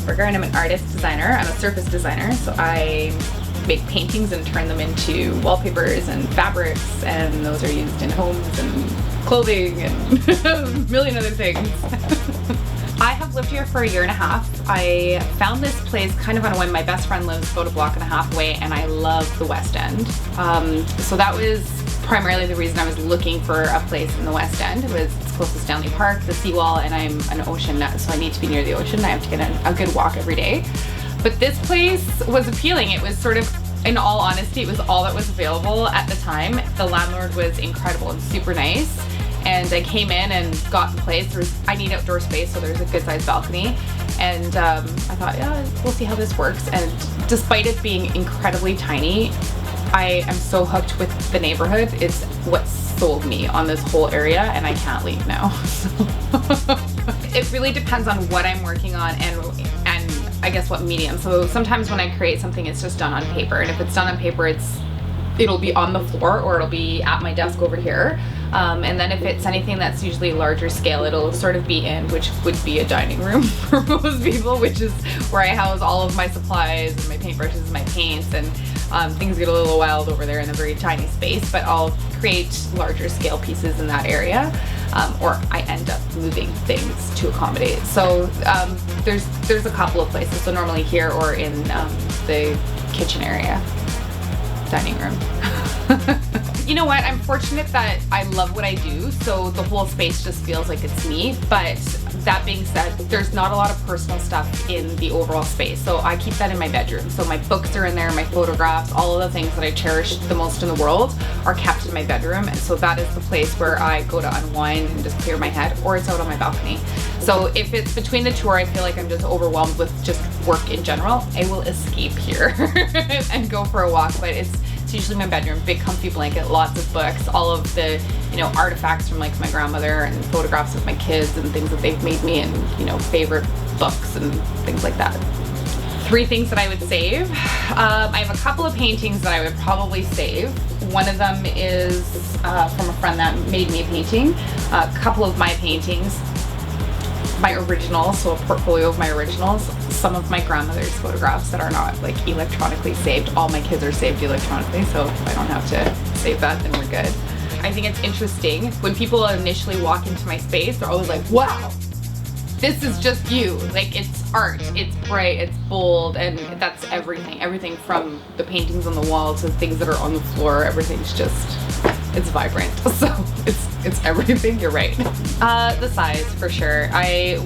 Mildenberger, and I'm an artist designer. I'm a surface designer, so I make paintings and turn them into wallpapers and fabrics, and those are used in homes and clothing and a million other things. I have lived here for 1.5 years. I found this place kind of on a whim. My best friend lives about 1.5 blocks away, and I love the West End. So that was primarily the reason I was looking for a place in the West End. It's close to Stanley Park, the seawall, and I'm an ocean nut, so I need to be near the ocean. I have to get a good walk every day. But this place was appealing. It was sort of, in all honesty, it was all that was available at the time. The landlord was incredible and super nice. And I came in and got the place. I need outdoor space, so there's a good sized balcony. And I thought, yeah, we'll see how this works. And despite it being incredibly tiny, I am so hooked with the neighborhood. It's what sold me on this whole area, and I can't leave now. It really depends on what I'm working on and I guess what medium. So sometimes when I create something, it's just done on paper. And if it's done on paper, it'll be on the floor or it'll be at my desk over here. And then if it's anything that's usually larger scale, it'll sort of be in, which would be a dining room for most people, which is where I house all of my supplies and my paintbrushes and my paints, and things get a little wild over there in a very tiny space, but I'll create larger scale pieces in that area, or I end up moving things to accommodate. So there's a couple of places, so normally here or in the kitchen area, dining room. You know what, I'm fortunate that I love what I do, so the whole space just feels like it's me. But that being said, there's not a lot of personal stuff in the overall space, so I keep that in my bedroom. So my books are in there, my photographs, all of the things that I cherish the most in the world are kept in my bedroom. And so that is the place where I go to unwind and just clear my head, or it's out on my balcony. So if it's between the two, or I feel like I'm just overwhelmed with just work in general, I will escape here and go for a walk. But it's usually my bedroom, big comfy blanket, lots of books, all of the, artifacts from like my grandmother, and photographs of my kids and things that they've made me, and, favorite books and things like that. 3 things that I would save. I have a couple of paintings that I would probably save. One of them is from a friend that made me a painting. A couple of my paintings, my originals, so a portfolio of my originals, some of my grandmother's photographs that are not like electronically saved. All my kids are saved electronically, so if I don't have to save that, then we're good. I think it's interesting when people initially walk into my space, they're always like, wow, this is just you. Like, it's art, it's bright, it's bold, and that's everything. Everything from the paintings on the wall to things that are on the floor, everything's just, it's vibrant. So it's everything, you're right. The size, for sure. I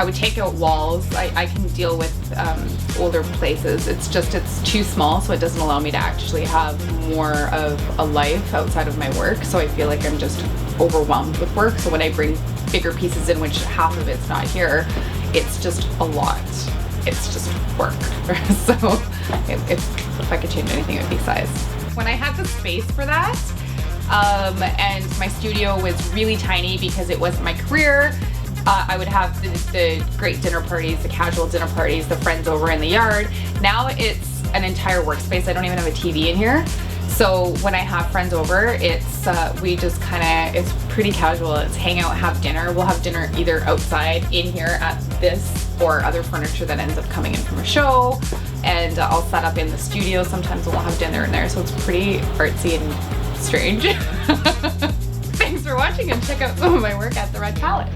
would take out walls. I can deal with older places. It's too small, so it doesn't allow me to actually have more of a life outside of my work. So I feel like I'm just overwhelmed with work. So when I bring bigger pieces in, which half of it's not here, it's just a lot. It's just work. So if I could change anything, it would be size. When I had the space for that, and my studio was really tiny because it wasn't my career, I would have the great dinner parties, the casual dinner parties, the friends over in the yard. Now it's an entire workspace. I don't even have a TV in here. So when I have friends over, we just it's pretty casual. It's hang out, have dinner. We'll have dinner either outside, in here at this, or other furniture that ends up coming in from a show. And I'll set up in the studio. Sometimes we'll have dinner in there. So it's pretty artsy and strange. Thanks for watching, and check out some of my work at the Red Palette.